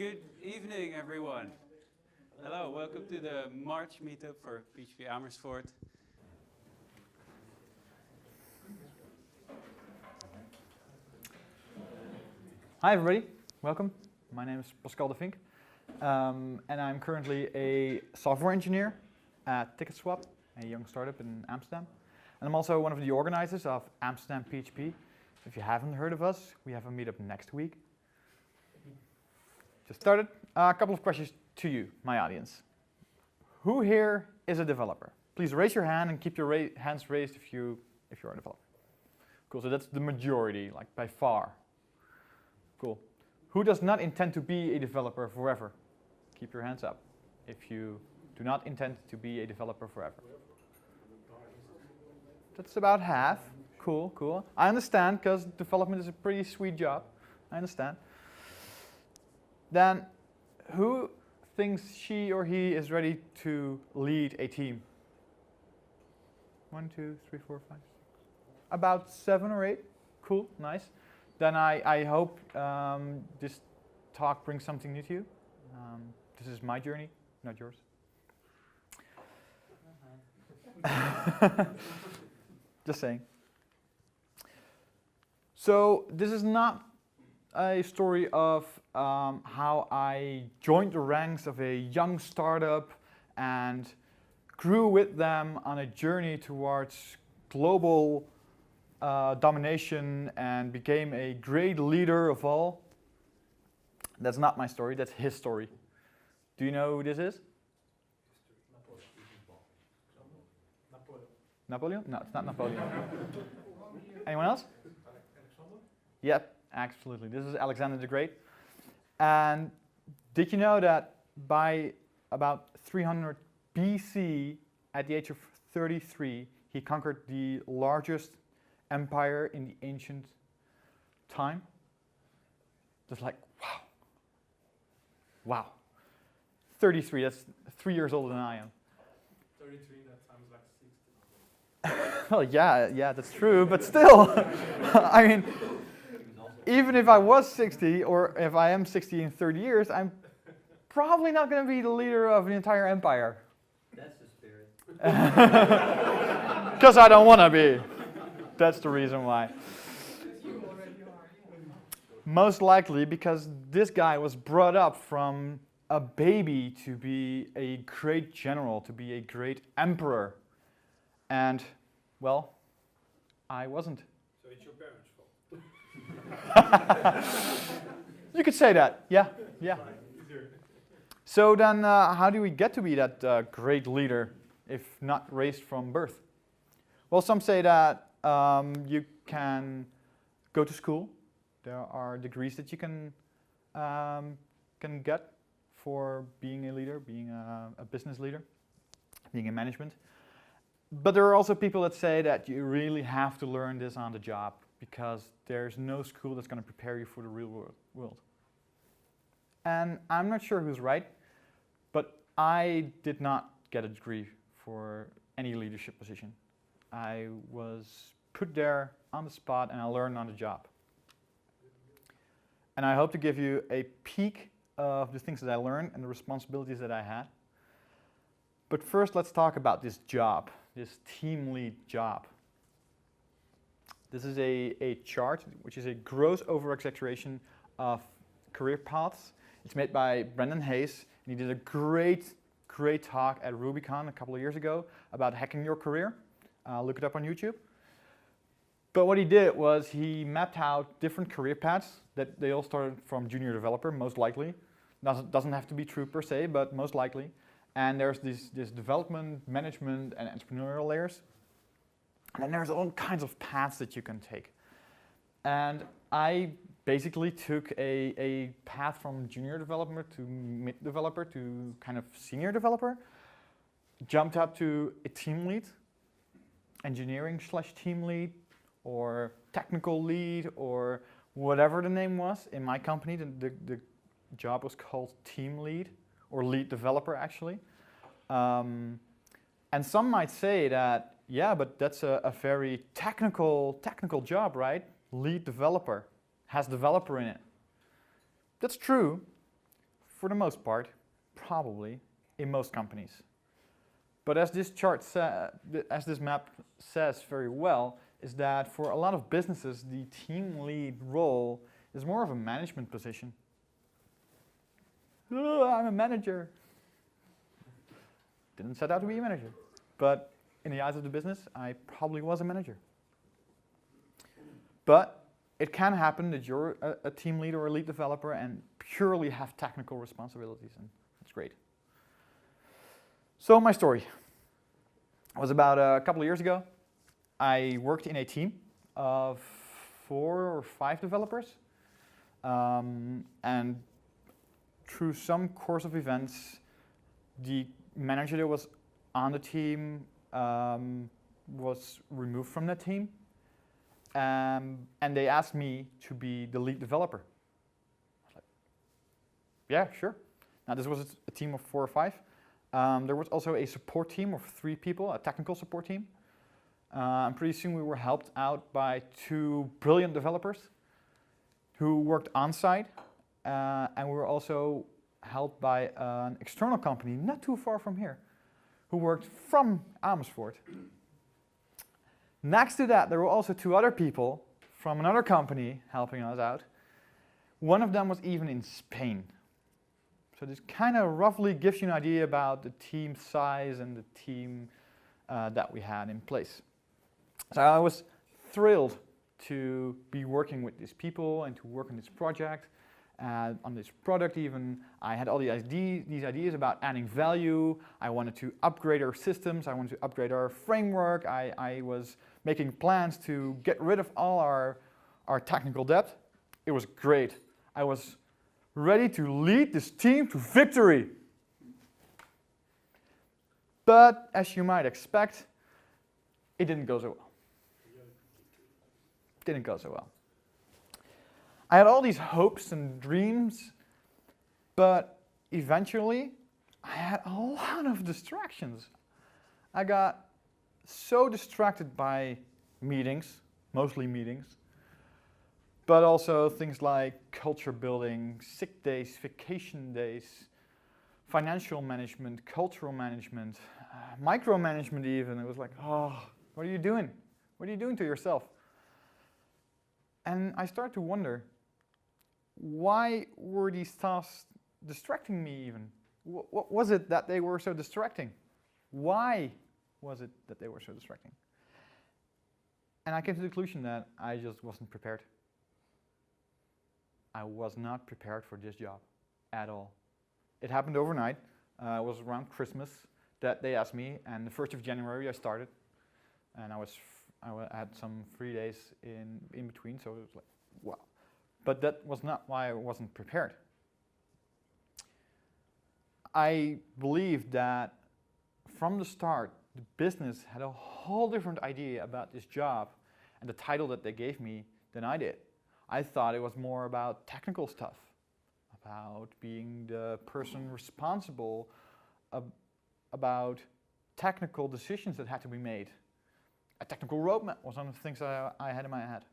Good evening, everyone. Hello, welcome to the March meetup for PHP Amersfoort. Hi everybody, welcome. My name is Pascal de Vink, and I'm currently a software engineer at TicketSwap, a young startup in Amsterdam. And I'm also one of the organizers of Amsterdam PHP. If you haven't heard of us, we have a meetup next week. Just started. A couple of questions to you, my audience. Who here is a developer? Please raise your hand and keep your hands raised if you're a developer. Cool, so that's the majority, like by far. Cool. Who does not intend to be a developer forever? Keep your hands up if you do not intend to be a developer forever. That's about half. Cool, cool. I understand, because development is a pretty sweet job. I understand. Then, who thinks she or he is ready to lead a team? 1, 2, 3, 4, 5, 6. About 7 or 8. Cool, nice. Then I hope this talk brings something new to you. This is my journey, not yours. Just saying. So this is not a story of how I joined the ranks of a young startup and grew with them on a journey towards global domination and became a great leader of all. That's not my story, that's his story. Do you know who this is? Napoleon? No, it's not Napoleon. Anyone else? Yep, absolutely. This is Alexander the Great. And did you know that by about 300 BC, at the age of 33, he conquered the largest empire in the ancient time? Just like, wow. Wow. 33, that's 3 years older than I am. 33, that sounds like 60. Well, yeah, that's true, but still, I mean, even if I was 60, or if I am 60 in 30 years, I'm probably not going to be the leader of an entire empire. That's the spirit. Because I don't want to be. That's the reason why. Most likely because this guy was brought up from a baby to be a great general, to be a great emperor. And, well, I wasn't. So it's your parents' fault. You could say that, yeah. So then, how do we get to be that great leader if not raised from birth? Well, some say that you can go to school. There are degrees that you can get for being a leader, being a business leader, being in management. But there are also people that say that you really have to learn this on the job because there's no school that's going to prepare you for the real world. And I'm not sure who's right, but I did not get a degree for any leadership position. I was put there on the spot and I learned on the job. And I hope to give you a peek of the things that I learned and the responsibilities that I had. But first, let's talk about this job, this team lead job. This is a chart, which is a gross over-exaggeration of career paths. It's made by Brendan Hayes, and he did a great talk at RubyCon a couple of years ago about hacking your career. Look it up on YouTube. But what he did was he mapped out different career paths that they all started from junior developer, most likely. Doesn't have to be true per se, but most likely. And there's this development, management, and entrepreneurial layers. And then there's all kinds of paths that you can take. And I basically took a path from junior developer to mid developer to kind of senior developer, jumped up to a team lead, engineering/team lead, or technical lead, or whatever the name was. In my company, the job was called team lead, or lead developer actually. And some might say that, yeah, but that's a very technical job, right? Lead developer has developer in it. That's true, for the most part, probably, in most companies. But as this chart as this map says very well, is that for a lot of businesses, the team lead role is more of a management position. Oh, I'm a manager. Didn't set out to be a manager. But in the eyes of the business, I probably was a manager. But it can happen that you're a team lead or a lead developer and purely have technical responsibilities, and that's great. So my story was about a couple of years ago. I worked in a team of 4 or 5 developers, and through some course of events, the manager that was on the team was removed from that team, and they asked me to be the lead developer. I was like, yeah, sure. Now this was a team of 4 or 5. There was also a support team of 3 people, a technical support team. And pretty soon we were helped out by 2 brilliant developers who worked on site, and we were also helped by an external company not too far from here, who worked from Amersfoort. Next to that, there were also 2 other people from another company helping us out. One of them was even in Spain. So this kind of roughly gives you an idea about the team size and the team that we had in place. So I was thrilled to be working with these people and to work on this project. On this product even, I had all these ideas about adding value. I wanted to upgrade our systems. I wanted to upgrade our framework. I was making plans to get rid of all our technical debt. It was great. I was ready to lead this team to victory. But as you might expect, it didn't go so well. Didn't go so well. I had all these hopes and dreams, but eventually I had a lot of distractions. I got so distracted by meetings, mostly meetings, but also things like culture building, sick days, vacation days, financial management, cultural management, micromanagement even. It was like, oh, what are you doing? What are you doing to yourself? And I started to wonder, why were these tasks distracting me even? What was it that they were so distracting? Why was it that they were so distracting? And I came to the conclusion that I just wasn't prepared. I was not prepared for this job at all. It happened overnight. It was around Christmas that they asked me, and the 1st of January I started, and I had some free days in between, so it was like, wow. But that was not why I wasn't prepared. I believe that from the start, the business had a whole different idea about this job and the title that they gave me than I did. I thought it was more about technical stuff, about being the person responsible, about technical decisions that had to be made. A technical roadmap was one of the things that I had in my head.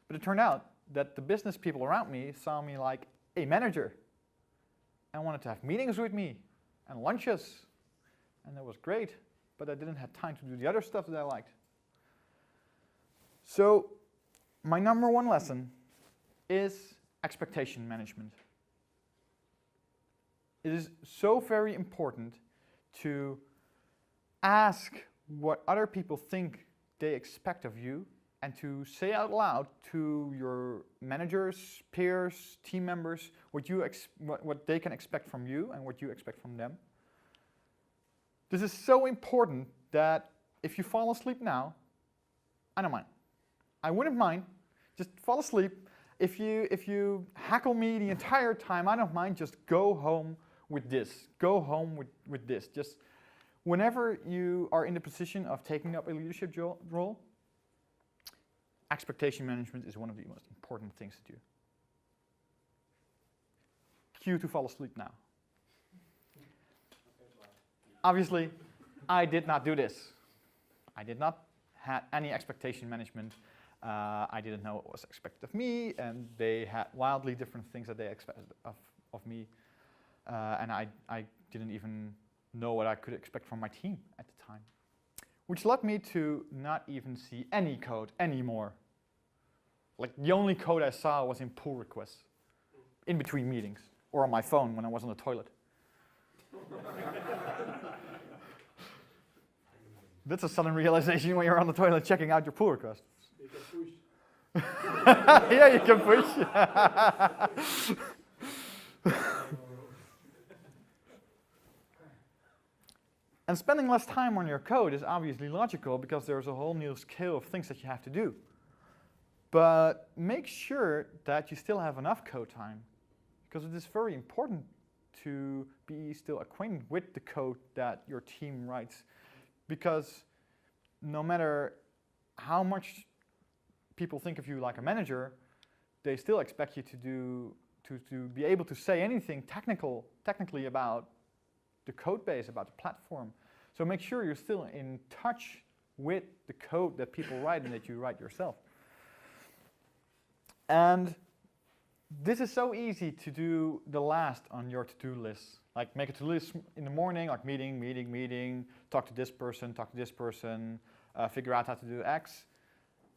But it turned out that the business people around me saw me like a manager and wanted to have meetings with me and lunches. And that was great, but I didn't have time to do the other stuff that I liked. So my number 1 lesson is expectation management. It is so very important to ask what other people think they expect of you and to say out loud to your managers, peers, team members what they can expect from you and what you expect from them. This is so important that if you fall asleep now, I don't mind. I wouldn't mind. Just fall asleep. If you heckle me the entire time, I don't mind. Just go home with this. Go home with this. Just whenever you are in the position of taking up a leadership role, expectation management is one of the most important things to do. Cue to fall asleep now. Obviously, I did not do this. I did not have any expectation management I didn't know what was expected of me, and they had wildly different things that they expected of me. And I didn't even know what I could expect from my team at the time. Which led me to not even see any code anymore. Like, the only code I saw was in pull requests, in between meetings, or on my phone when I was on the toilet. That's a sudden realization when you're on the toilet checking out your pull request. You can push. Yeah, you can push. And spending less time on your code is obviously logical because there's a whole new scale of things that you have to do. But make sure that you still have enough code time, because it is very important to be still acquainted with the code that your team writes. Because no matter how much people think of you like a manager, they still expect you to be able to say anything technically about the code base, about the platform. So make sure you're still in touch with the code that people write and that you write yourself. And this is so easy to do the last on your to-do list. Like, make a to-do list in the morning, like meeting, talk to this person, figure out how to do X,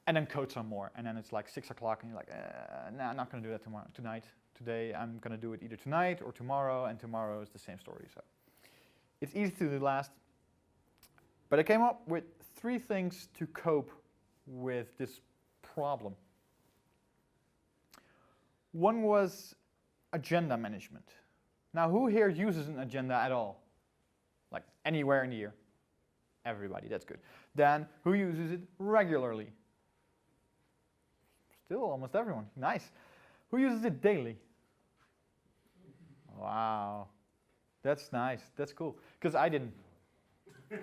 and then code some more. And then it's like 6 o'clock and you're like, nah, I'm not going to do that tonight. Today I'm going to do it either tonight or tomorrow, and tomorrow is the same story. So it's easy to do last. But I came up with 3 things to cope with this problem. One was agenda management. Now, who here uses an agenda at all? Like, anywhere in the year? Everybody, that's good. Then, who uses it regularly? Still almost everyone, nice. Who uses it daily? Wow, that's nice, that's cool, because I didn't. You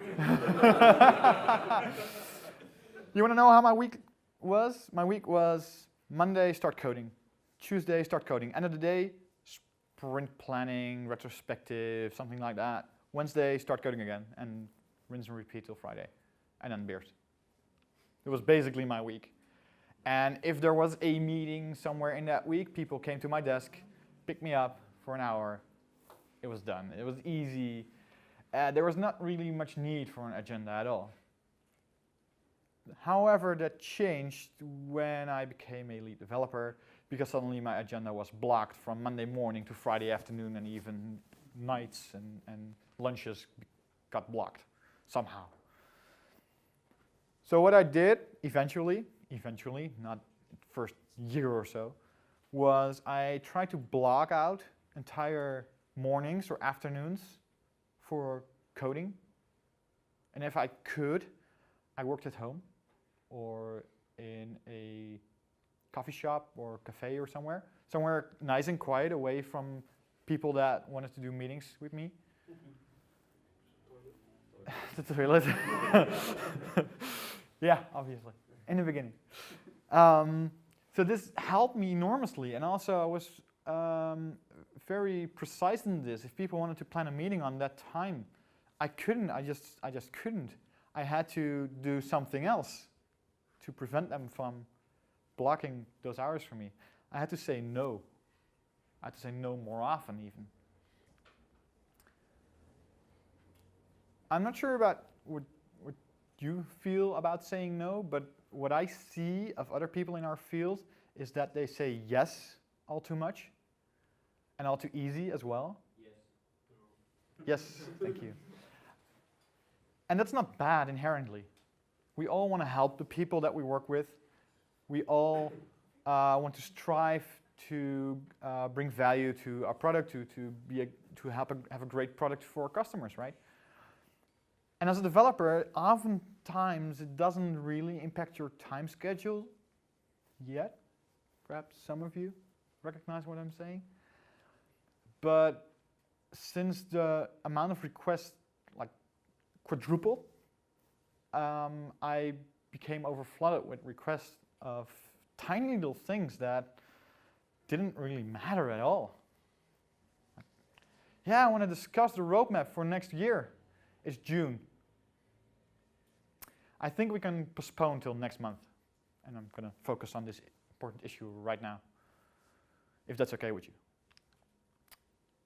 want to know how my week was? My week was Monday, start coding. Tuesday, start coding. End of the day, sprint planning, retrospective, something like that. Wednesday, start coding again, and rinse and repeat till Friday. And then beers. It was basically my week. And if there was a meeting somewhere in that week, people came to my desk, picked me up for an hour. It was done. It was easy. There was not really much need for an agenda at all. However, that changed when I became a lead developer, because suddenly my agenda was blocked from Monday morning to Friday afternoon, and even nights and lunches got blocked somehow. So what I did eventually, not first year or so, was I tried to block out entire mornings or afternoons for coding. And if I could, I worked at home or in a coffee shop or cafe or somewhere nice and quiet, away from people that wanted to do meetings with me. The toilet. Yeah, obviously, in the beginning. So this helped me enormously, and also I was very precise in this. If people wanted to plan a meeting on that time, I couldn't. I just couldn't. I had to do something else to prevent them from blocking those hours for me. I had to say no. I had to say no more often even. I'm not sure about what you feel about saying no, but what I see of other people in our field is that they say yes all too much and all too easy as well. Yes, thank you. And that's not bad inherently. We all want to help the people that we work with. We all want to strive to bring value to our product, to have a great product for our customers, right? And as a developer, oftentimes it doesn't really impact your time schedule yet. Perhaps some of you recognize what I'm saying. But since the amount of requests like quadrupled, I became overflooded with requests of tiny little things that didn't really matter at all. Yeah, I want to discuss the roadmap for next year. It's June. I think we can postpone till next month. and I'm going to focus on this important issue right now, if that's okay with you.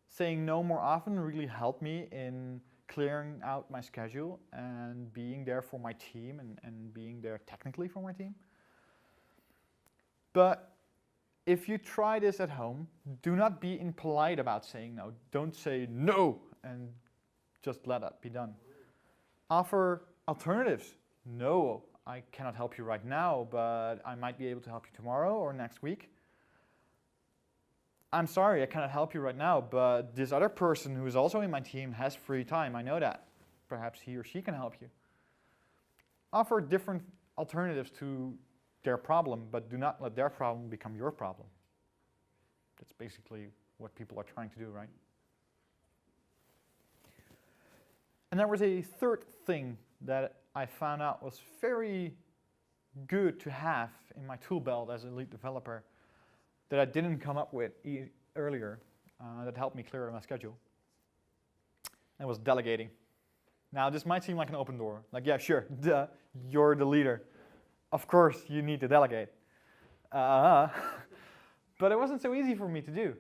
Saying no more often really helped me in clearing out my schedule and being there for my team and being there technically for my team. But if you try this at home, do not be impolite about saying no. Don't say no and just let that be done. Offer alternatives. No, I cannot help you right now, but I might be able to help you tomorrow or next week. I'm sorry, I cannot help you right now, but this other person who is also in my team has free time. I know that. Perhaps he or she can help you. Offer different alternatives to their problem, but do not let their problem become your problem. That's basically what people are trying to do, right? And there was a third thing that I found out was very good to have in my tool belt as a lead developer that I didn't come up with earlier, that helped me clear my schedule. And it was delegating. Now, this might seem like an open door. Like, yeah, sure, you're the leader. Of course, you need to delegate. But it wasn't so easy for me to do.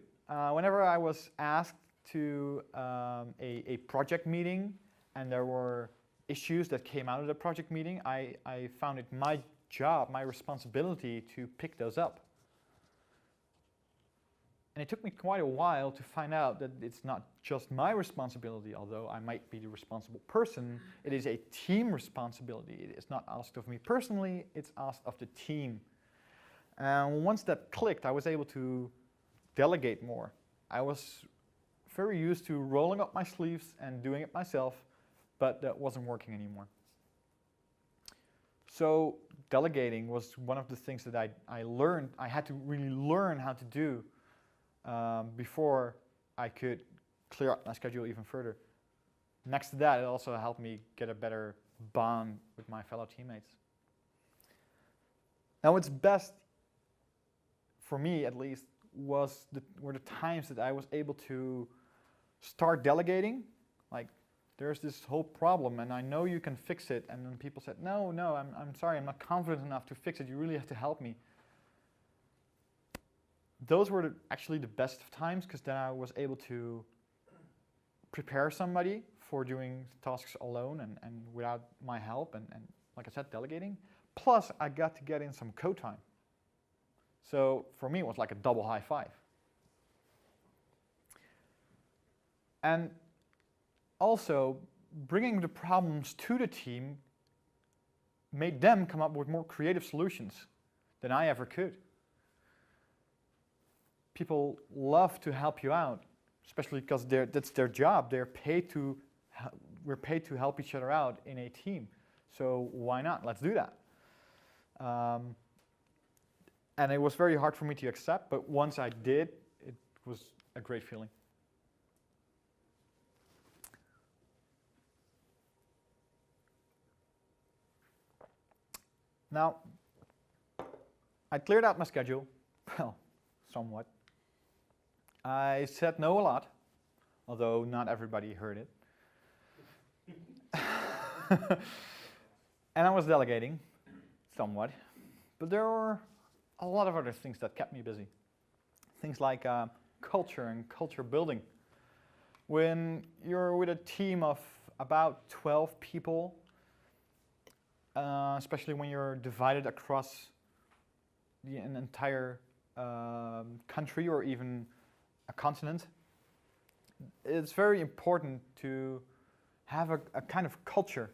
Whenever I was asked to a project meeting and there were issues that came out of the project meeting, I found it my job, my responsibility to pick those up. And it took me quite a while to find out that it's not just my responsibility, although I might be the responsible person. It is a team responsibility. It is not asked of me personally, it's asked of the team. And once that clicked, I was able to delegate more. I was very used to rolling up my sleeves and doing it myself, but that wasn't working anymore. So delegating was one of the things that I learned. I had to really learn how to do before I could clear up my schedule even further. Next to that, it also helped me get a better bond with my fellow teammates. Now, what's best, for me at least, were the times that I was able to start delegating. Like, there's this whole problem, and I know you can fix it. And then people said, no, I'm sorry, I'm not confident enough to fix it. You really have to help me. Those were actually the best of times, because then I was able to prepare somebody for doing tasks alone and without my help, and like I said, delegating. Plus, I got to get in some code time. So for me, it was like a double high five. And also, bringing the problems to the team made them come up with more creative solutions than I ever could. People love to help you out, especially because that's their job. We're paid to help each other out in a team. So why not? Let's do that. And it was very hard for me to accept, but once I did, it was a great feeling. Now, I cleared out my schedule, well, somewhat. I said no a lot, although not everybody heard it. And I was delegating, somewhat. But there were a lot of other things that kept me busy. Things like culture and culture building. When you're with a team of about 12 people, especially when you're divided across an entire country or even a continent, it's very important to have a kind of culture.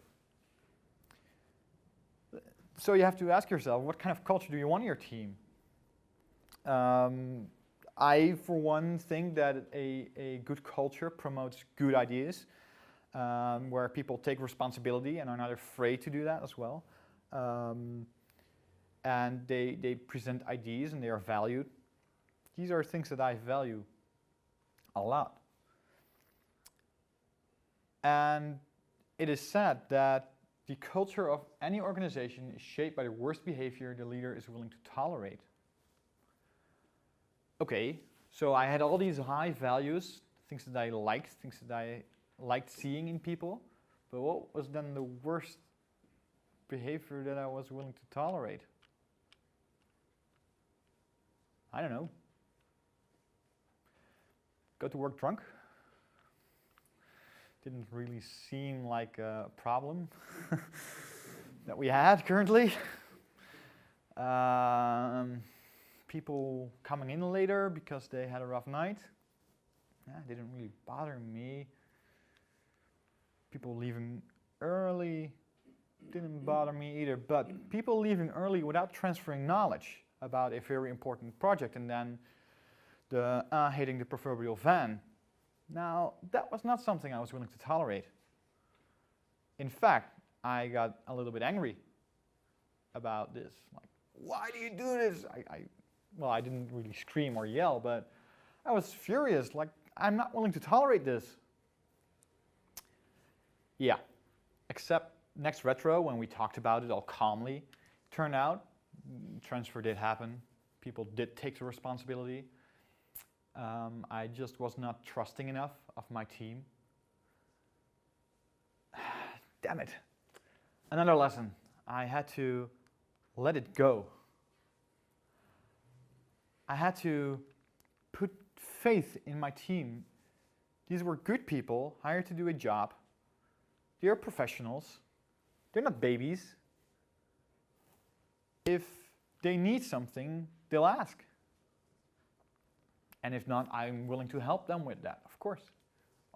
So you have to ask yourself, what kind of culture do you want in your team? I, for one, think that a good culture promotes good ideas, where people take responsibility and are not afraid to do that as well. And they present ideas and they are valued. These are things that I value a lot. And it is said that the culture of any organization is shaped by the worst behavior the leader is willing to tolerate. Okay, so I had all these high values, things that I liked, things that I liked seeing in people, but what was then the worst behavior that I was willing to tolerate? I don't know, go to work drunk. Didn't really seem like a problem that we had currently. People coming in later because they had a rough night. Didn't really bother me. People leaving early didn't bother me either. But people leaving early without transferring knowledge about a very important project and then hitting the proverbial van. Now, that was not something I was willing to tolerate. In fact, I got a little bit angry about this. Like, why do you do this? Well, I didn't really scream or yell, but I was furious. Like, I'm not willing to tolerate this. Yeah, except next retro, when we talked about it all calmly, turned out transfer did happen. People did take the responsibility. I just was not trusting enough of my team. Damn it. Another lesson. I had to let it go. I had to put faith in my team. These were good people hired to do a job. They're professionals. They're not babies. If they need something, they'll ask. And if not, I'm willing to help them with that, of course.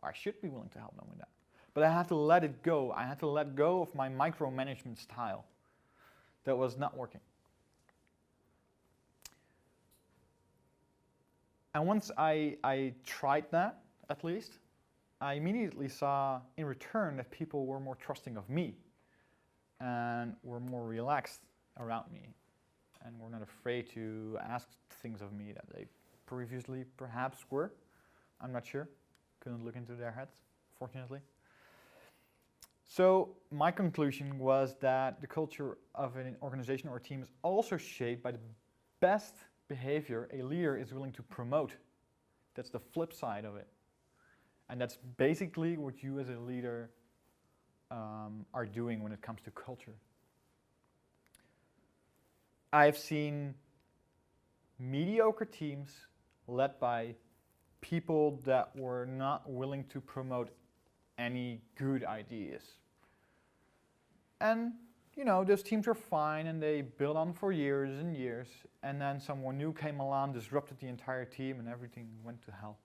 Or I should be willing to help them with that. But I had to let it go. I had to let go of my micromanagement style that was not working. And once I tried that, at least, I immediately saw in return that people were more trusting of me and were more relaxed around me and were not afraid to ask things of me that they previously perhaps were. I'm not sure. Couldn't look into their heads, fortunately. So my conclusion was that the culture of an organization or a team is also shaped by the best behavior a leader is willing to promote. That's the flip side of it. And that's basically what you as a leader are doing when it comes to culture. I've seen mediocre teams led by people that were not willing to promote any good ideas. And, you know, those teams were fine and they built on for years and years, and then someone new came along, disrupted the entire team, and everything went to hell.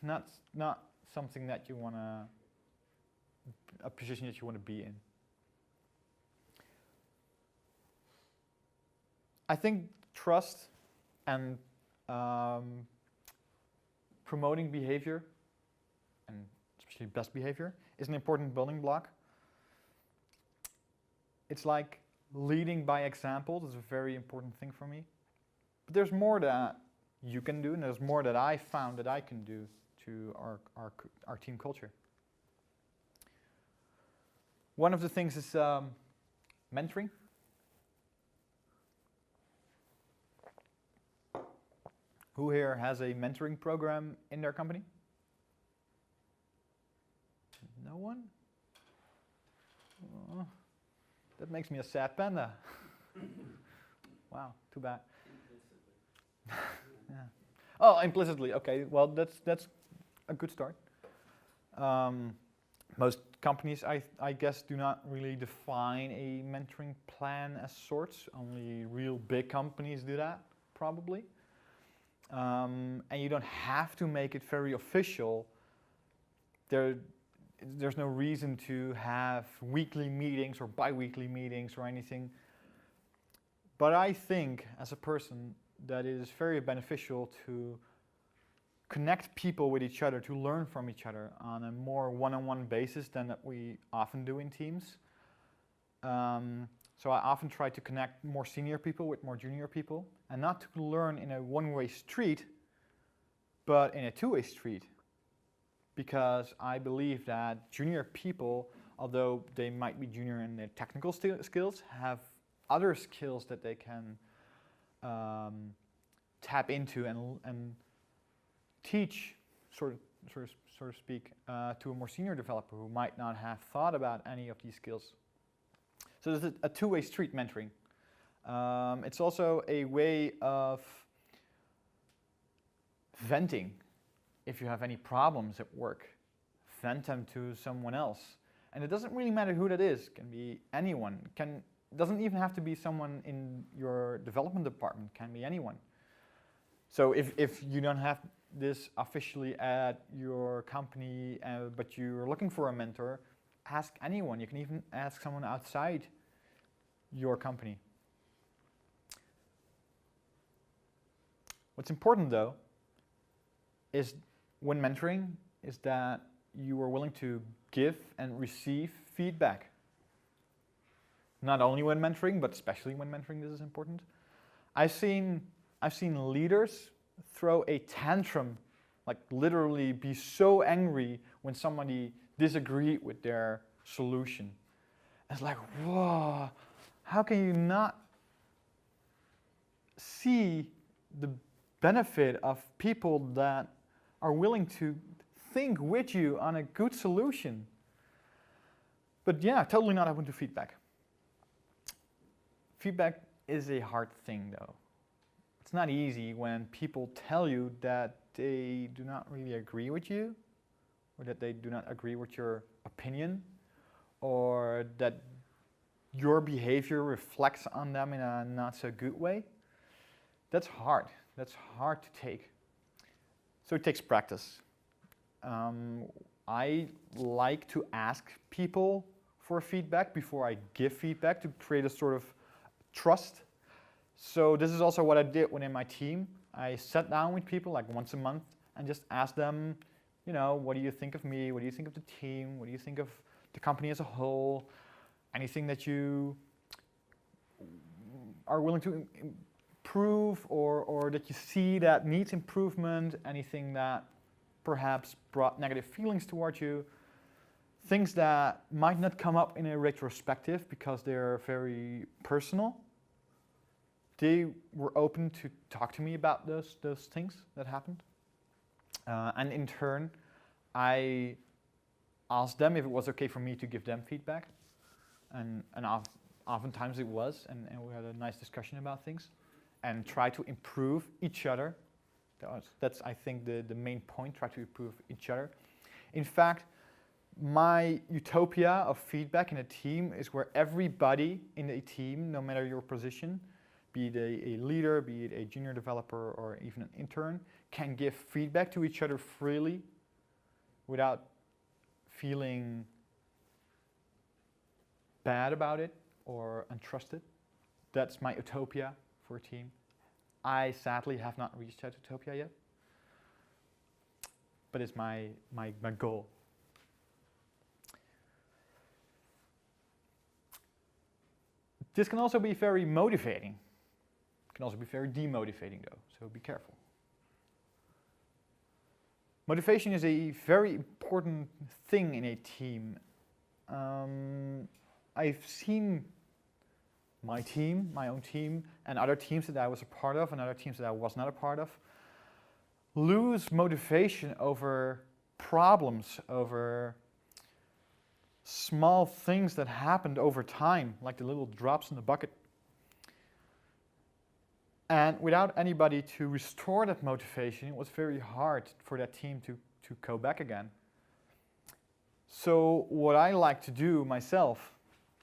Not something that you want to, a position that you want to be in. I think trust and promoting behavior, and especially best behavior, is an important building block. It's like leading by example. This is a very important thing for me. But there's more that you can do, and there's more that I found that I can do to our team culture. One of the things is mentoring. Who here has a mentoring program in their company? No one? Oh, that makes me a sad panda. Wow, too bad. Yeah. Oh, implicitly. Okay, well that's a good start. Most companies, I guess, do not really define a mentoring plan as sorts. Only real big companies do that, probably. And you don't have to make it very official. There's no reason to have weekly meetings or bi-weekly meetings or anything. But I think, as a person, that it is very beneficial to connect people with each other, to learn from each other on a more one-on-one basis than that we often do in teams. So I often try to connect more senior people with more junior people, and not to learn in a one-way street, but in a two-way street. Because I believe that junior people, although they might be junior in their technical skills, have other skills that they can tap into and teach, sort of speak, to a more senior developer who might not have thought about any of these skills. So there's a two-way street mentoring. It's also a way of venting. If you have any problems at work, vent them to someone else. And it doesn't really matter who that is. It can be anyone. It doesn't even have to be someone in your development department. It can be anyone. So if you don't have this officially at your company, but you're looking for a mentor, ask anyone. You can even ask someone outside your company. What's important though is when mentoring is that you are willing to give and receive feedback. Not only when mentoring, but especially when mentoring, this is important. I've seen leaders throw a tantrum, like literally be so angry when somebody disagreed with their solution. It's like, whoa, how can you not see the benefit of people that are willing to think with you on a good solution? But yeah, totally not open to feedback. Feedback is a hard thing though. It's not easy when people tell you that they do not really agree with you, or that they do not agree with your opinion, or that your behavior reflects on them in a not so good way. That's hard. That's hard to take. So it takes practice. I like to ask people for feedback before I give feedback to create a sort of trust. So this is also what I did within my team. I sat down with people like once a month and just asked them, you know, what do you think of me? What do you think of the team? What do you think of the company as a whole? Anything that you are willing to improve or that you see that needs improvement? Anything that perhaps brought negative feelings towards you? Things that might not come up in a retrospective because they're very personal. They were open to talk to me about those things that happened. And in turn, I asked them if it was okay for me to give them feedback. And oftentimes it was, and we had a nice discussion about things. And try to improve each other. That's I think, the main point, try to improve each other. In fact, my utopia of feedback in a team is where everybody in a team, no matter your position, be it a leader, be it a junior developer or even an intern, can give feedback to each other freely without feeling bad about it or untrusted. That's my utopia for a team. I sadly have not reached that utopia yet, but it's my goal. This can also be very motivating. It can also be very demotivating though, so be careful. Motivation is a very important thing in a team. I've seen my team, my own team, and other teams that I was a part of and other teams that I was not a part of, lose motivation over problems, over small things that happened over time, like the little drops in the bucket. And without anybody to restore that motivation, it was very hard for that team to go back again. So what I like to do myself,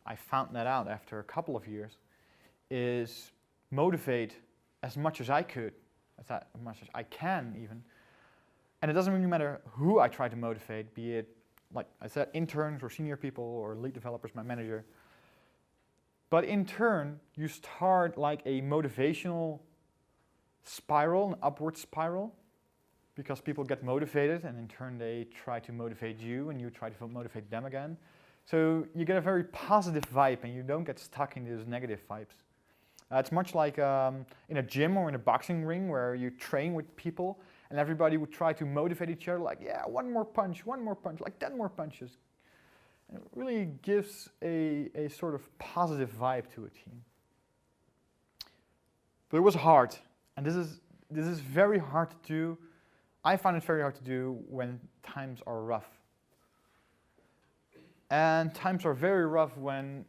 I found that out after a couple of years, is motivate as much as I could, as much as I can even. And it doesn't really matter who I try to motivate, be it, like I said, interns or senior people or lead developers, my manager. But in turn, you start like a motivational spiral, an upward spiral, because people get motivated and in turn they try to motivate you and you try to motivate them again. So you get a very positive vibe and you don't get stuck in those negative vibes. It's much like in a gym or in a boxing ring where you train with people and everybody would try to motivate each other like, yeah, one more punch, like 10 more punches. And it really gives a sort of positive vibe to a team. But it was hard, and this is very hard to do. I find it very hard to do when times are rough. And times are very rough when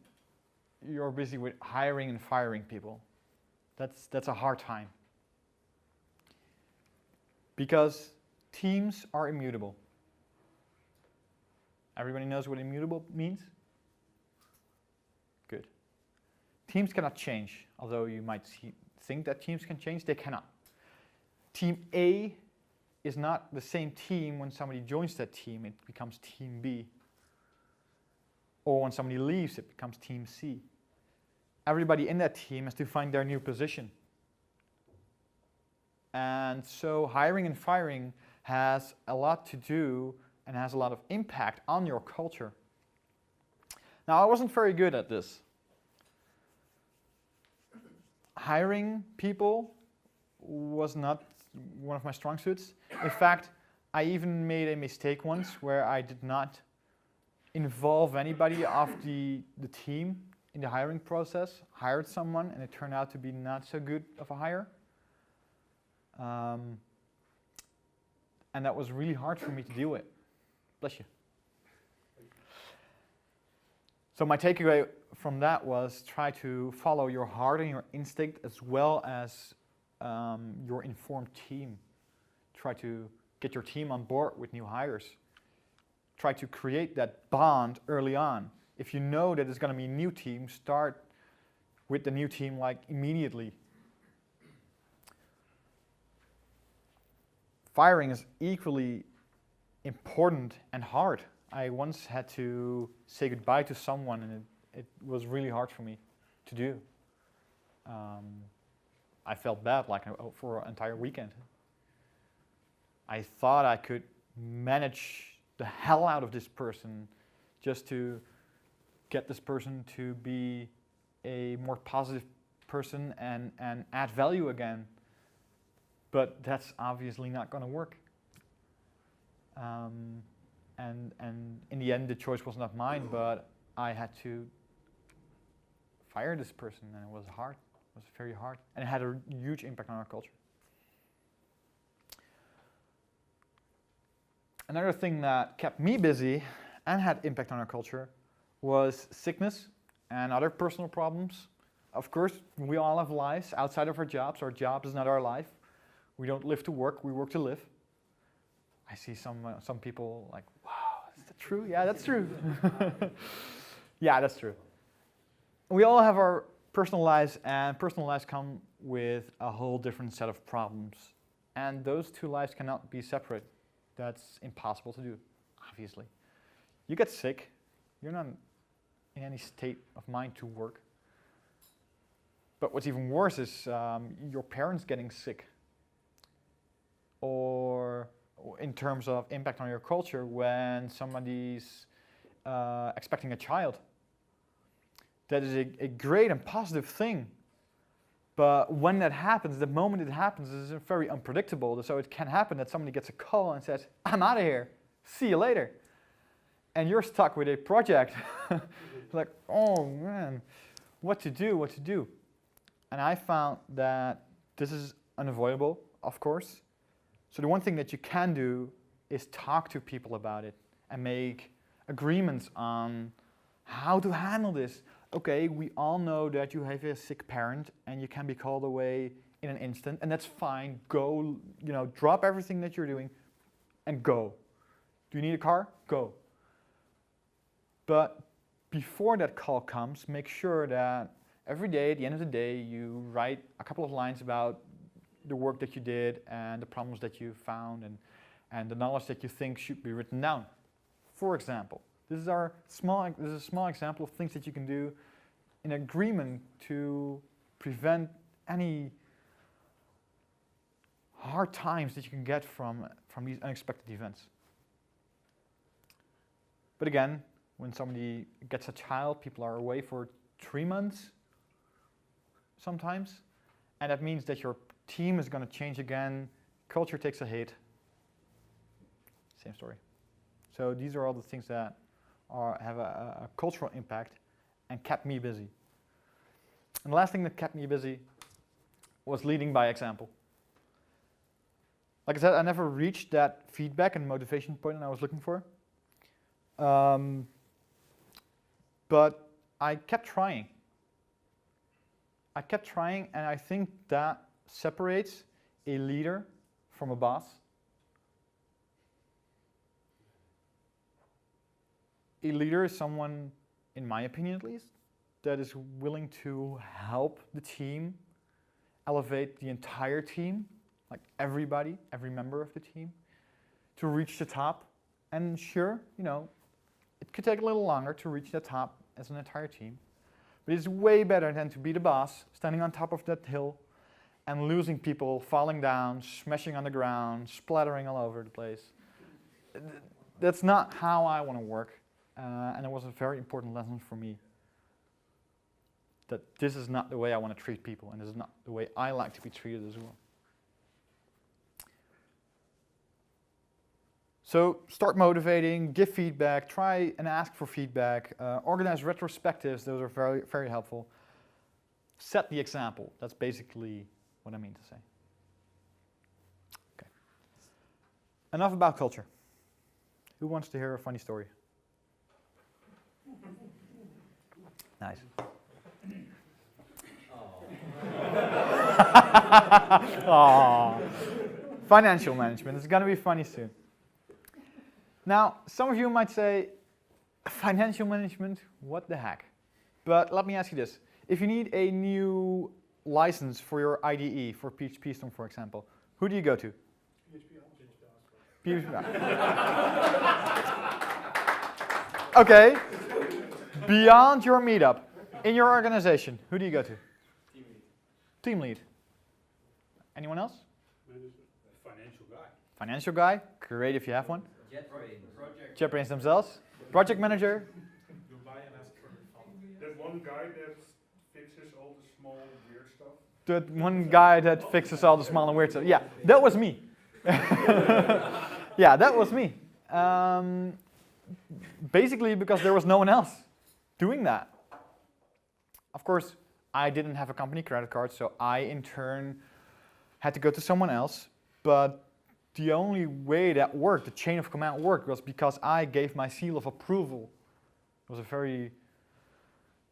you're busy with hiring and firing people. That's a hard time. Because teams are immutable. Everybody knows what immutable means? Good. Teams cannot change, although you might think that teams can change, they cannot. Team A is not the same team when somebody joins that team, it becomes Team B. Or when somebody leaves, it becomes Team C. Everybody in that team has to find their new position. And so hiring and firing has a lot to do and has a lot of impact on your culture. Now, I wasn't very good at this. Hiring people was not one of my strong suits. In fact, I even made a mistake once where I did not involve anybody of the team in the hiring process, hired someone, and it turned out to be not so good of a hire. And that was really hard for me to deal with. Bless you. So my takeaway from that was try to follow your heart and your instinct as well as your informed team. Try to get your team on board with new hires. Try to create that bond early on. If you know that it's going to be a new team, start with the new team like immediately. Firing is equally important and hard. I once had to say goodbye to someone and it was really hard for me to do. I felt bad for an entire weekend. I thought I could manage the hell out of this person just to get this person to be a more positive person and add value again. But that's obviously not going to work. And in the end, the choice was not mine, but I had to fire this person, and it was hard. It was very hard, and it had a huge impact on our culture. Another thing that kept me busy and had impact on our culture was sickness and other personal problems. Of course, we all have lives outside of our jobs. Our job is not our life. We don't live to work, we work to live. I see some people like, wow, is that true? Yeah, that's true. Yeah, that's true. We all have our personal lives, and personal lives come with a whole different set of problems. And those two lives cannot be separate. That's impossible to do, obviously. You get sick, you're not in any state of mind to work. But what's even worse is your parents getting sick. Or in terms of impact on your culture, when somebody's expecting a child. That is a great and positive thing. But when that happens, the moment it happens is very unpredictable. So it can happen that somebody gets a call and says, I'm out of here, see you later. And you're stuck with a project. Like, oh man, what to do? And I found that this is unavoidable, of course. So the one thing that you can do is talk to people about it and make agreements on how to handle this. Okay, we all know that you have a sick parent and you can be called away in an instant, and that's fine. Go, drop everything that you're doing and go. Do you need a car? Go. But before that call comes, make sure that every day, at the end of the day, you write a couple of lines about the work that you did and the problems that you found and the knowledge that you think should be written down. For example, this is a small example of things that you can do in agreement to prevent any hard times that you can get from these unexpected events. But again, when somebody gets a child, people are away for 3 months sometimes, and that means that your team is going to change again, culture takes a hit. Same story. So these are all the things that have a cultural impact and kept me busy. And the last thing that kept me busy was leading by example. Like I said, I never reached that feedback and motivation point that I was looking for. But I kept trying. I kept trying, and I think that separates a leader from a boss. A leader is someone, in my opinion at least, that is willing to help the team, elevate the entire team, like everybody, every member of the team, to reach the top. And sure, it could take a little longer to reach the top as an entire team, but it's way better than to be the boss, standing on top of that hill and losing people, falling down, smashing on the ground, splattering all over the place. That's not how I want to work, and it was a very important lesson for me, that this is not the way I want to treat people, and this is not the way I like to be treated as well. So start motivating, give feedback, try and ask for feedback, organize retrospectives, those are very, very helpful. Set the example, that's basically what I mean to say. Okay. Enough about culture. Who wants to hear a funny story? Nice. Aww. Financial management, it's going to be funny soon. Now, some of you might say, financial management, what the heck? But let me ask you this. If you need a new license for your IDE, for PHP Storm, for example, who do you go to? PHP Amersfoort. Okay. Beyond your meetup, in your organization, who do you go to? Team lead. Team lead. Anyone else? Financial guy. Financial guy, great if you have one. JetBrains themselves. Project manager. You buy and ask for refund. That one guy that fixes all the small weird stuff. That one guy that fixes all the small and weird stuff. Yeah, that was me. Yeah, that was me. Basically because there was no one else doing that. Of course, I didn't have a company credit card, so I in turn had to go to someone else. But the only way that worked, the chain of command worked, was because I gave my seal of approval. It was a very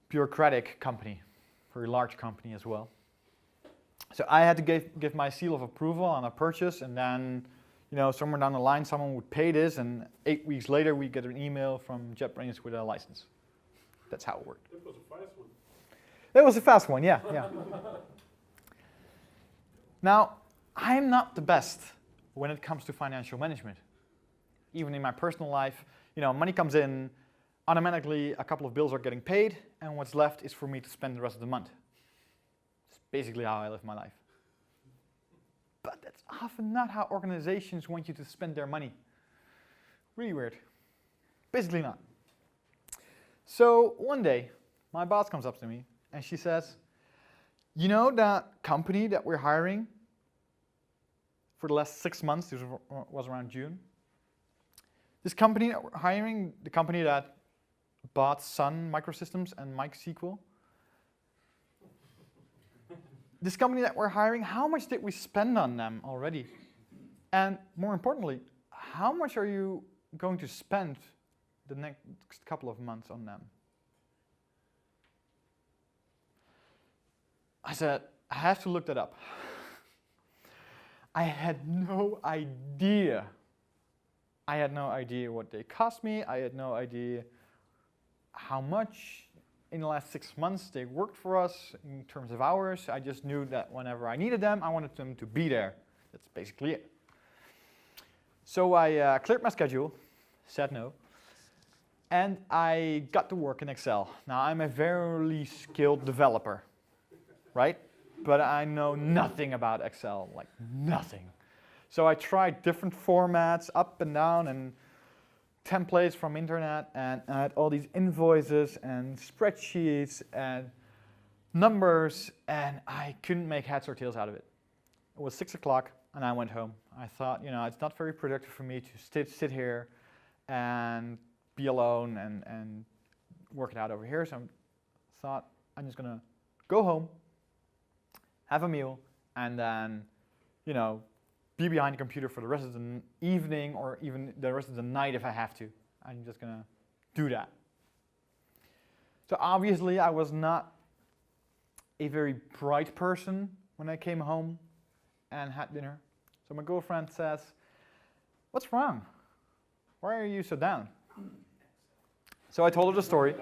bureaucratic company, very large company as well. So I had to give my seal of approval on a purchase, and then, somewhere down the line, someone would pay this, and 8 weeks later, we get an email from JetBrains with a license. That's how it worked. That was a fast one. It was a fast one, yeah. Now, I'm not the best when it comes to financial management. Even in my personal life, money comes in, automatically a couple of bills are getting paid, and what's left is for me to spend the rest of the month. It's basically how I live my life. But that's often not how organizations want you to spend their money. Really weird. Basically not. So one day, my boss comes up to me and she says, that company that we're hiring for the last 6 months, this was around June. This company that we're hiring, the company that bought Sun Microsystems and MySQL. This company that we're hiring, how much did we spend on them already? And more importantly, how much are you going to spend the next couple of months on them? I said, I have to look that up. I had no idea. I had no idea what they cost me. I had no idea how much in the last 6 months they worked for us in terms of hours. I just knew that whenever I needed them, I wanted them to be there. That's basically it. So I cleared my schedule, said no, and I got to work in Excel. Now I'm a very skilled developer, right? But I know nothing about Excel, like nothing. So I tried different formats up and down and templates from internet, and I had all these invoices and spreadsheets and numbers, and I couldn't make heads or tails out of it. It was 6 o'clock and I went home. I thought, it's not very productive for me to sit here and be alone and work it out over here. So I thought I'm just gonna go home, have a meal, and then, be behind the computer for the rest of the evening or even the rest of the night if I have to. I'm just gonna do that. So obviously I was not a very bright person when I came home and had dinner. So my girlfriend says, "What's wrong? Why are you so down?" So I told her the story.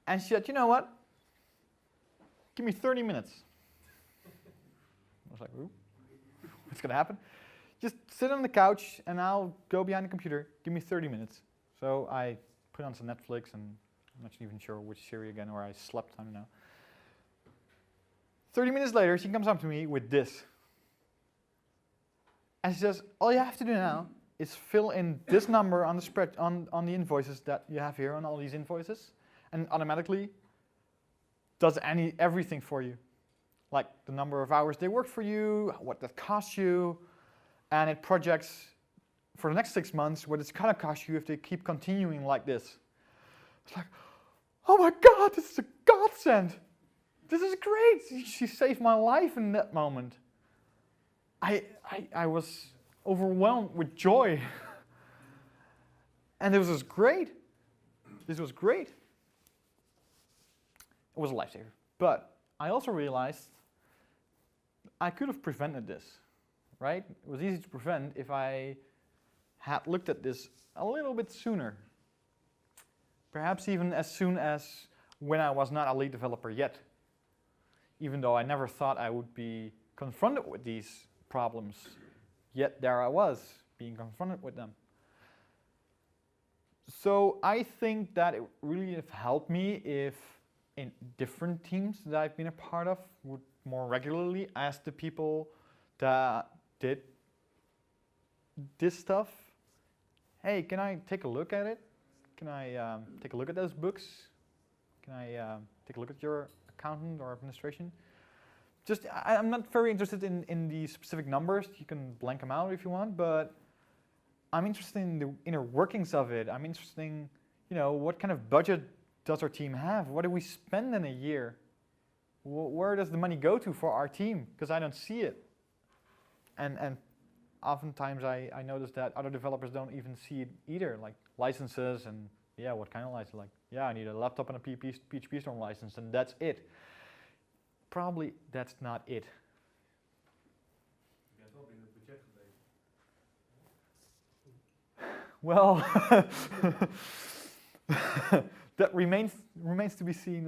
And she said, "You know what? Give me 30 minutes." I was like, "Ooh, what's going to happen?" "Just sit on the couch and I'll go behind the computer. Give me 30 minutes. So I put on some Netflix, and I'm not even sure which series again, or I slept, I don't know. 30 minutes later, she comes up to me with this. And she says, "All you have to do now is fill in this number on the spread on the invoices that you have here, on all these invoices, and automatically does everything for you. Like the number of hours they worked for you, what that costs you, and it projects for the next 6 months what it's gonna cost you if they keep continuing like this." It's like, oh my God, this is a godsend. This is great. She saved my life in that moment. I was overwhelmed with joy. And this was great. This was great. It was a lifesaver. But I also realized I could have prevented this, right? It was easy to prevent if I had looked at this a little bit sooner. Perhaps even as soon as when I was not a lead developer yet. Even though I never thought I would be confronted with these problems, yet there I was, being confronted with them. So I think that it really have helped me if in different teams that I've been a part of would more regularly ask the people that did this stuff, "Hey, can I take a look at it? Can I take a look at those books? Can I take a look at your accountant or administration?" Just, I'm not very interested in the specific numbers. You can blank them out if you want, but I'm interested in the inner workings of it. I'm interested in, what kind of budget does our team have? What do we spend in a year? Where does the money go to for our team? Because I don't see it. And oftentimes I notice that other developers don't even see it either, like licenses and, what kind of license? Like, I need a laptop and a PHP Storm license, and that's it. Probably that's not it. Well, that remains to be seen.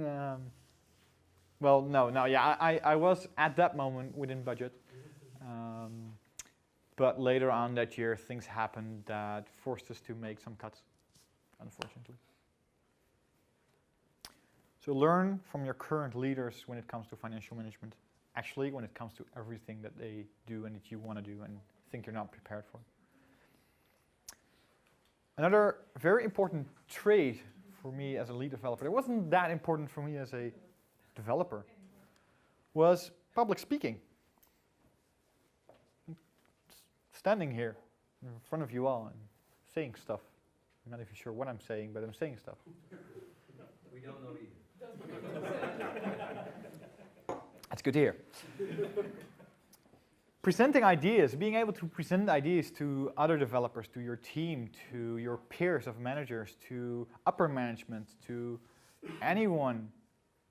Well, no, I was at that moment within budget. But later on that year, things happened that forced us to make some cuts, unfortunately. So learn from your current leaders when it comes to financial management. Actually, when it comes to everything that they do and that you want to do and think you're not prepared for. Another very important trait for me as a lead developer, it wasn't that important for me as a developer, was public speaking. Standing here in front of you all and saying stuff. I'm not even sure what I'm saying, but I'm saying stuff. We don't know either. That's good to hear. Presenting ideas, being able to present ideas to other developers, to your team, to your peers of managers, to upper management, to anyone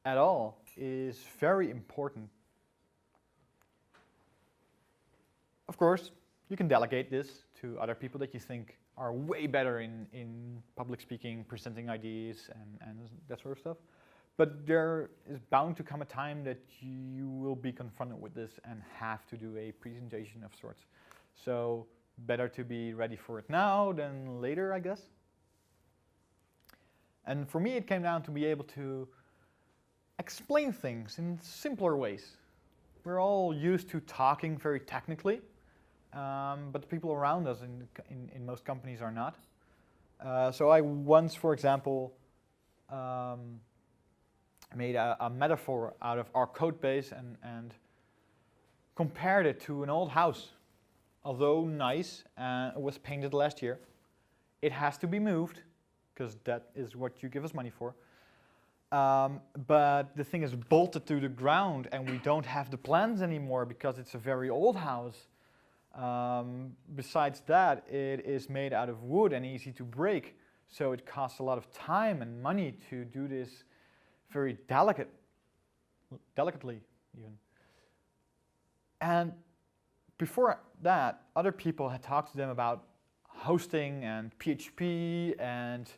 at all is very important. Of course, you can delegate this to other people that you think are way better in public speaking, presenting ideas, and that sort of stuff. But there is bound to come a time that you will be confronted with this and have to do a presentation of sorts. So better to be ready for it now than later, I guess. And for me, it came down to be able to explain things in simpler ways. We're all used to talking very technically, but the people around us in most companies are not. So I once, for example, made a metaphor out of our code base and compared it to an old house. Although nice, it was painted last year, it has to be moved, because that is what you give us money for. But the thing is bolted to the ground and we don't have the plans anymore because it's a very old house. Besides that, it is made out of wood and easy to break, so it costs a lot of time and money to do this very delicately even. And before that, other people had talked to them about hosting and PHP and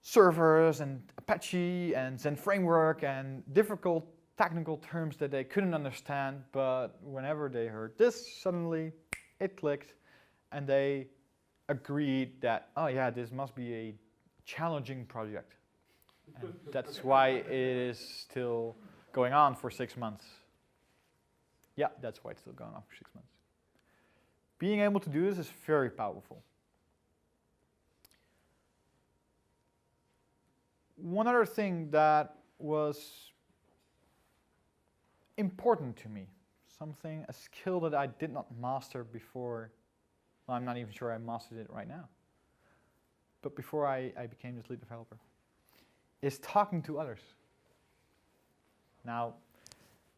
servers and Apache and Zen Framework and difficult technical terms that they couldn't understand, but whenever they heard this, suddenly it clicked and they agreed that, oh yeah, this must be a challenging project. And that's why it is still going on for 6 months. Yeah, that's why it's still going on for 6 months. Being able to do this is very powerful. One other thing that was important to me, a skill that I did not master before, well, I'm not even sure I mastered it right now, but before I became this lead developer, is talking to others. Now,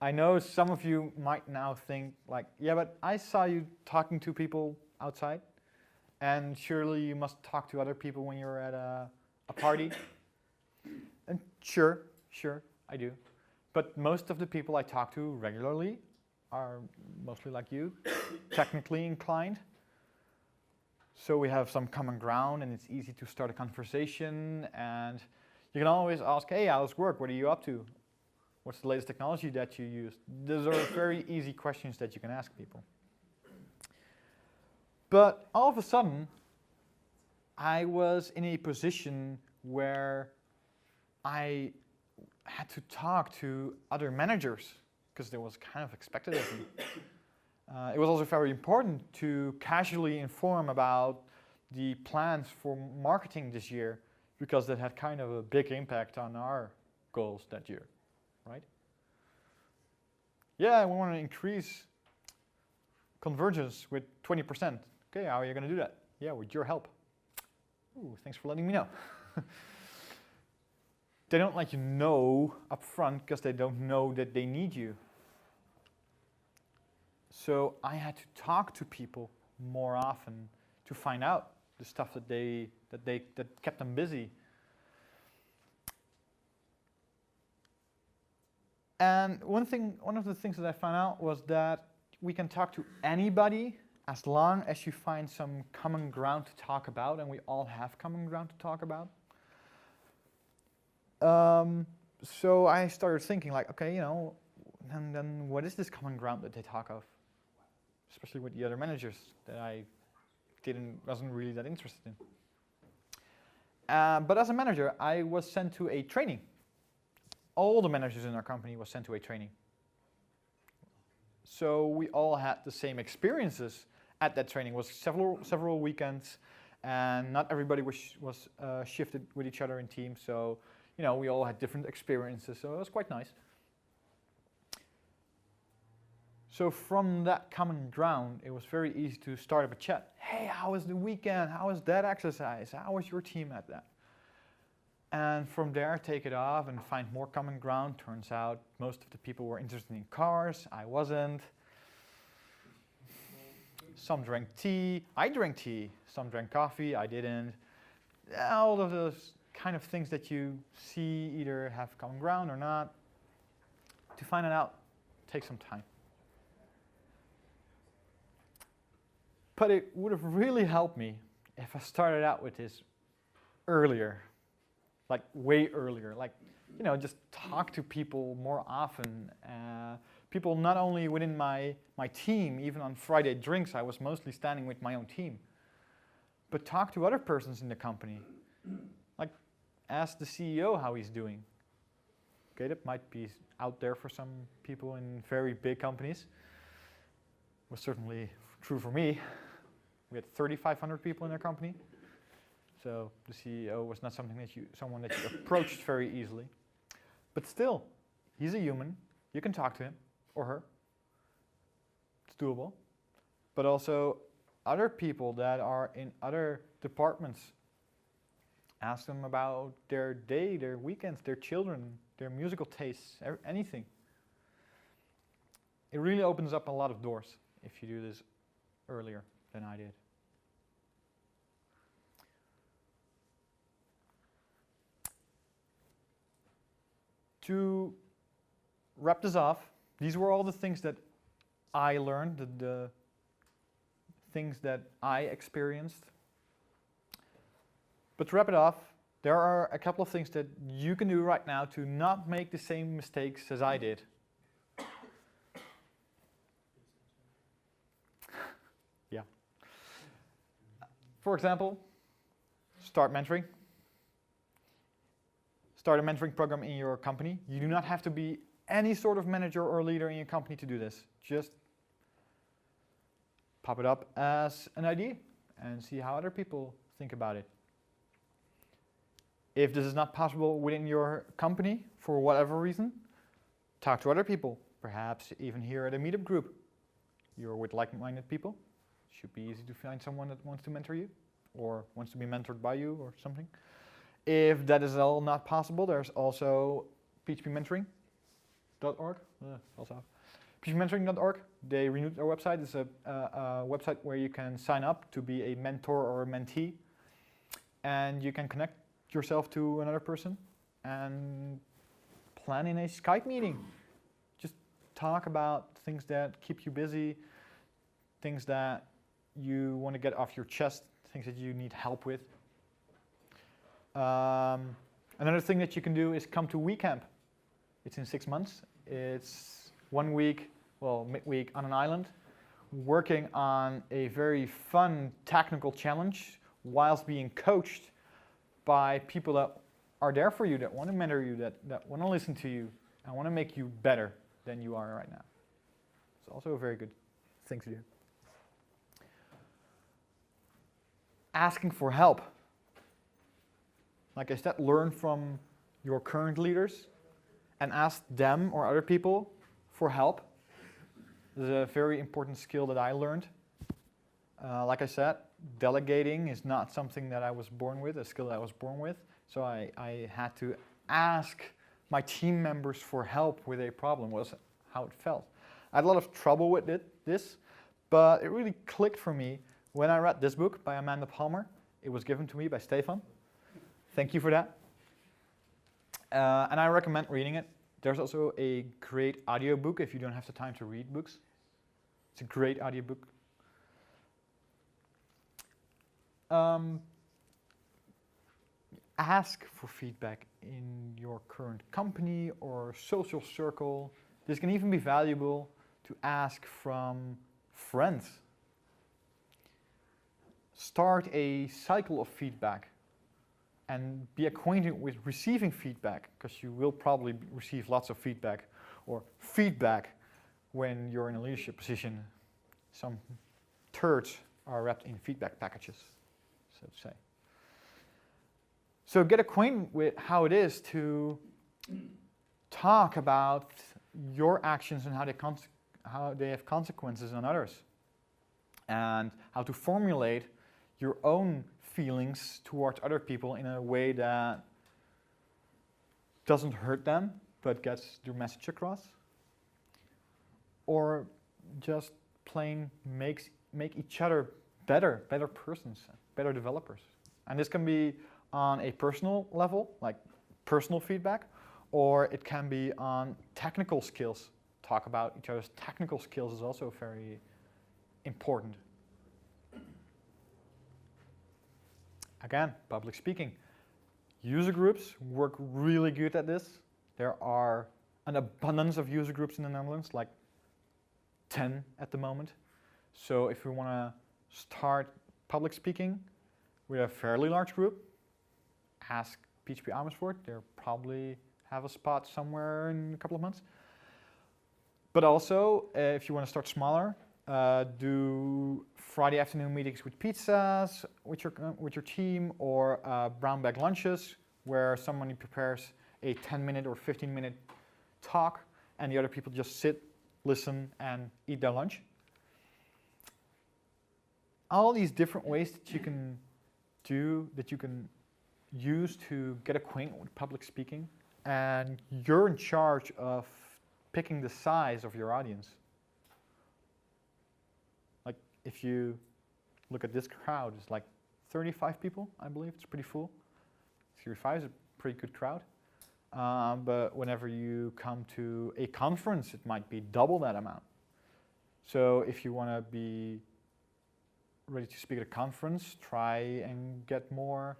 I know some of you might now think like, yeah, but I saw you talking to people outside, and surely you must talk to other people when you're at a party. And sure, I do. But most of the people I talk to regularly are mostly like you, technically inclined. So we have some common ground and it's easy to start a conversation, and you can always ask, hey, how's work? What are you up to? What's the latest technology that you use? Those are very easy questions that you can ask people. But all of a sudden, I was in a position where I had to talk to other managers because that was kind of expected of me. It was also very important to casually inform about the plans for marketing this year because that had kind of a big impact on our goals that year, right? Yeah, we want to increase convergence with 20%. Okay, how are you going to do that? Yeah, with your help. Ooh, thanks for letting me know. They don't let you know up front because they don't know that they need you. So I had to talk to people more often to find out the stuff that kept them busy. And one of the things that I found out was that we can talk to anybody as long as you find some common ground to talk about, and we all have common ground to talk about. So I started thinking like, okay, then what is this common ground that they talk of? Especially with the other managers that I wasn't really that interested in. But as a manager, I was sent to a training. All the managers in our company was sent to a training. So we all had the same experiences at that training. It was several weekends, and not everybody was shifted with each other in teams. So we all had different experiences. So it was quite nice. So from that common ground, it was very easy to start up a chat. Hey, how was the weekend? How was that exercise? How was your team at that? And from there, take it off and find more common ground. Turns out most of the people were interested in cars. I wasn't. Some drank tea. I drank tea. Some drank coffee. I didn't. All of those kind of things that you see either have common ground or not. To find it out takes some time. But it would have really helped me if I started out with this earlier, like way earlier, like, just talk to people more often. People not only within my team, even on Friday drinks, I was mostly standing with my own team, but talk to other persons in the company. Like, ask the CEO how he's doing. Okay, that might be out there for some people in very big companies. It was certainly true for me. We had 3,500 people in our company. So the CEO was not someone that you approached very easily. But still, he's a human. You can talk to him or her. It's doable. But also other people that are in other departments. Ask them about their day, their weekends, their children, their musical tastes, anything. It really opens up a lot of doors if you do this earlier than I did. to wrap this off, these were all the things that I learned, the things that I experienced. But to wrap it off, there are a couple of things that you can do right now to not make the same mistakes as I did. Yeah. For example, start mentoring. Start a mentoring program in your company. You do not have to be any sort of manager or leader in your company to do this. Just pop it up as an idea and see how other people think about it. If this is not possible within your company for whatever reason, talk to other people. Perhaps even here at a meetup group. You're with like-minded people. Should be easy to find someone that wants to mentor you or wants to be mentored by you or something. If that is all not possible, there's also phpmentoring.org. Also phpmentoring.org. They renewed their website. It's a website where you can sign up to be a mentor or a mentee, and you can connect yourself to another person and plan in a Skype meeting. Just talk about things that keep you busy, things that you want to get off your chest, things that you need help with. Another thing that you can do is come to WeCamp. It's in 6 months. It's 1 week, well, midweek on an island, working on a very fun technical challenge whilst being coached by people that are there for you, that want to mentor you, that want to listen to you, and want to make you better than you are right now. It's also a very good thing to do. Asking for help. Like I said, learn from your current leaders and ask them or other people for help. This is a very important skill that I learned. Like I said, delegating is not something that I was born with, a skill that I was born with. So I had to ask my team members for help with a problem, was how it felt. I had a lot of trouble with this, but it really clicked for me when I read this book by Amanda Palmer. It was given to me by Stefan. Thank you for that. And I recommend reading it. There's also a great audiobook if you don't have the time to read books. It's a great audiobook. Ask for feedback in your current company or social circle. This can even be valuable to ask from friends. Start a cycle of feedback and be acquainted with receiving feedback, because you will probably receive lots of feedback or feedback when you're in a leadership position. Some turds are wrapped in feedback packages, so to say. So get acquainted with how it is to talk about your actions and how they have consequences on others, and how to formulate your own feelings towards other people in a way that doesn't hurt them but gets your message across, or just plain make each other better persons, better developers. And this can be on a personal level, like personal feedback, or it can be on technical skills. Talk about each other's technical skills is also very important. Again, public speaking. User groups work really good at this. There are an abundance of user groups in the Netherlands, like 10 at the moment. So if you want to start public speaking with a fairly large group, ask PHP Amersfoort. They'll probably have a spot somewhere in a couple of months. But also, if you want to start smaller, do Friday afternoon meetings with pizzas with your team, or brown bag lunches where somebody prepares a 10-minute or 15-minute talk and the other people just sit, listen, and eat their lunch. All these different ways that you can do, that you can use to get acquainted with public speaking, and you're in charge of picking the size of your audience. Like if you look at this crowd, it's like 35 people, I believe. It's pretty full. 35 is a pretty good crowd. but whenever you come to a conference, it might be double that amount. So if you want to be ready to speak at a conference, try and get more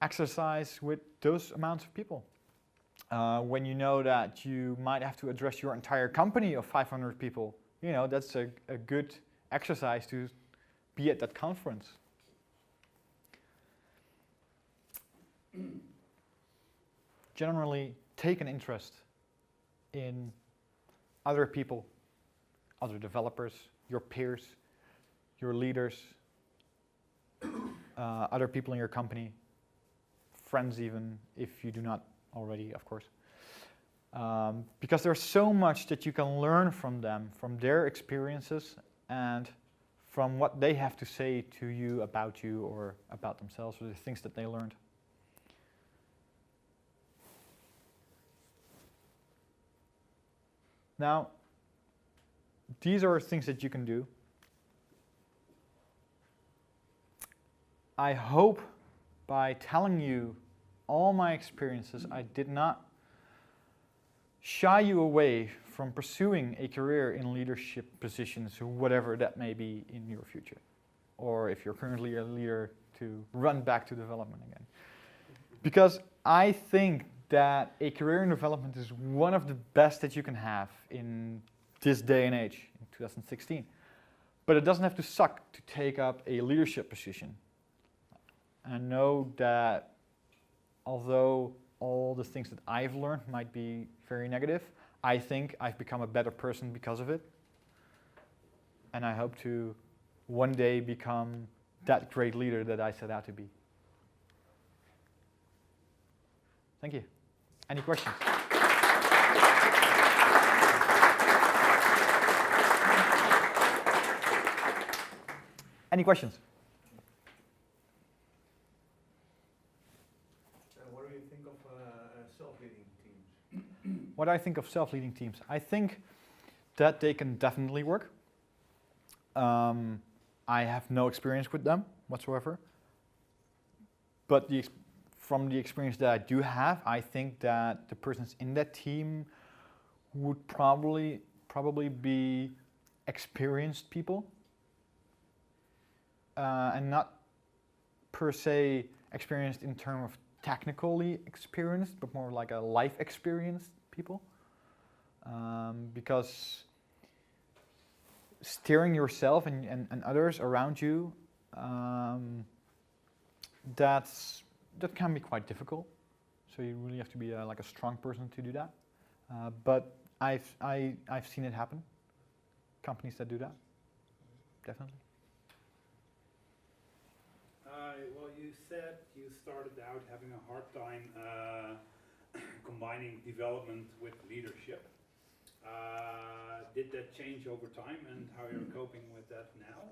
exercise with those amounts of people. When you know that you might have to address your entire company of 500 people, you know, that's a good exercise to be at that conference. Generally, take an interest in other people, other developers, your peers, your leaders, other people in your company, friends even, if you do not already, of course. Because there's so much that you can learn from them, from their experiences, and from what they have to say to you or about themselves, or the things that they learned. Now, these are things that you can do. I hope by telling you all my experiences, I did not shy you away from pursuing a career in leadership positions, or whatever that may be in your future. Or if you're currently a leader, to run back to development again. Because I think that a career in development is one of the best that you can have in this day and age, in 2016. But it doesn't have to suck to take up a leadership position. I know that although all the things that I've learned might be very negative, I think I've become a better person because of it. And I hope to one day become that great leader that I set out to be. Thank you. Any questions? Any questions? What do you think of self-leading teams? What do I think of self-leading teams? I think that they can definitely work. I have no experience with them whatsoever. But from the experience that I do have, I think that the persons in that team would probably be experienced people. And not per se experienced in terms of technically experienced, but more like a life experienced people. Because steering yourself and others around you, that can be quite difficult. So you really have to be like a strong person to do that. But I've seen it happen. Companies that do that, definitely. Well, you said you started out having a hard time combining development with leadership. Did that change over time, and how you're coping with that now?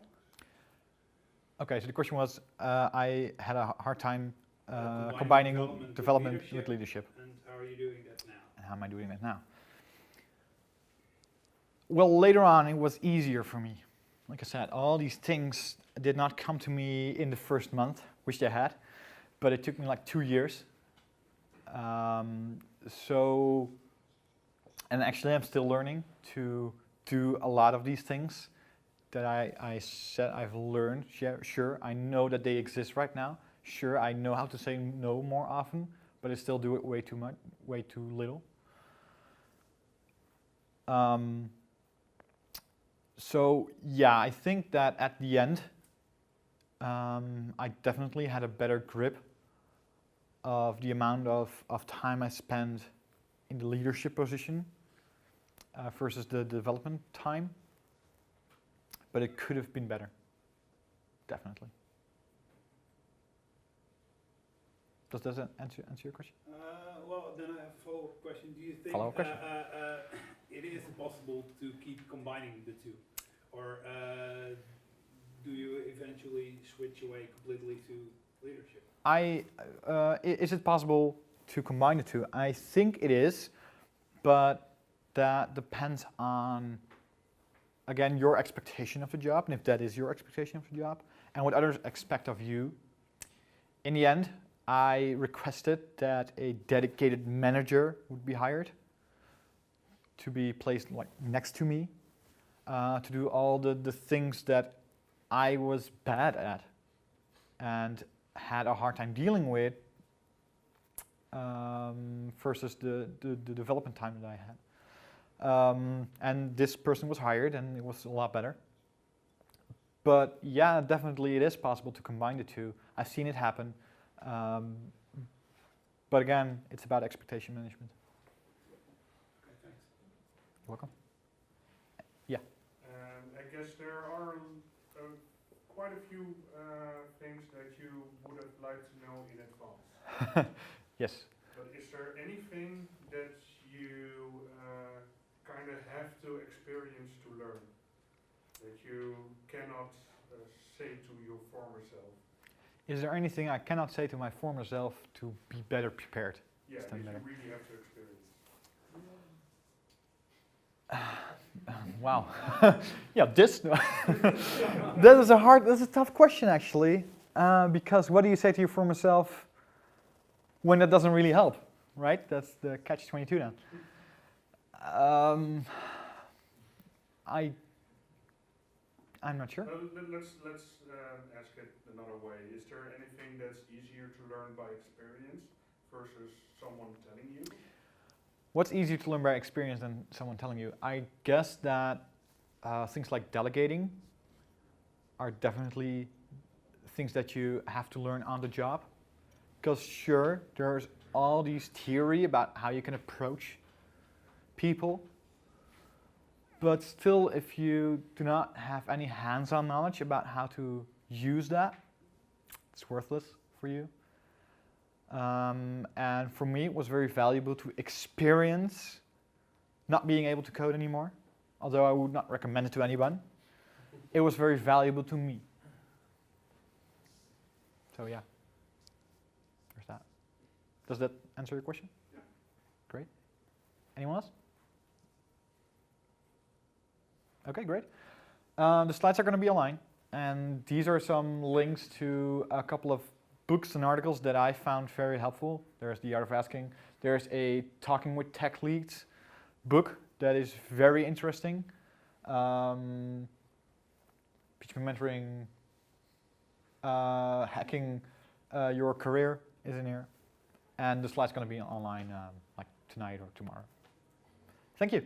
Okay, so the question was, I had a hard time combining development with leadership. And how are you doing that now? And how am I doing that now? Well, later on it was easier for me. Like I said, all these things did not come to me in the first month, which they had, but it took me like 2 years. And actually I'm still learning to do a lot of these things that I said I've learned. Sure, I know that they exist right now. Sure, I know how to say no more often, but I still do it way too much, way too little. So yeah, I think that at the end, I definitely had a better grip of the amount of time I spend in the leadership position versus the development time. But it could have been better, definitely. Does that answer your question? Well, then I have a follow-up question. Do you think Follow-up question? It is possible to keep combining the two? Or do you eventually switch away completely to leadership? Is it possible to combine the two? I think it is, but that depends on, again, your expectation of the job, and if that is your expectation of the job, and what others expect of you. In the end, I requested that a dedicated manager would be hired to be placed like next to me, to do all the things that I was bad at and had a hard time dealing with, versus the development time that I had. And this person was hired, and it was a lot better. But yeah, definitely it is possible to combine the two. I've seen it happen. But again, it's about expectation management. Okay, thanks. You're welcome. I guess there are quite a few things that you would have liked to know in advance. Yes. But is there anything that you kind of have to experience to learn that you cannot say to your former self? Is there anything I cannot say to my former self to be better prepared? Yeah, that Stand you better. really have to experience. Wow. Yeah, this. That's a tough question actually, because what do you say to your former self when that doesn't really help, right? That's the catch-22 then. I'm not sure. Let's ask it another way. Is there anything that's easier to learn by experience versus someone telling you? What's easier to learn by experience than someone telling you? I guess that things like delegating are definitely things that you have to learn on the job. Because sure, there's all these theory about how you can approach people, but still, if you do not have any hands-on knowledge about how to use that, it's worthless for you. And for me, it was very valuable to experience not being able to code anymore, although I would not recommend it to anyone. It was very valuable to me. So yeah, there's that. Does that answer your question? Yeah. Great. Anyone else? Okay, great. The slides are going to be online, and these are some links to a couple of books and articles that I found very helpful. There's The Art of Asking. There's a Talking with Tech Leads book that is very interesting. PHP Mentoring, Hacking Your Career is in here. And the slide's going to be online like tonight or tomorrow. Thank you.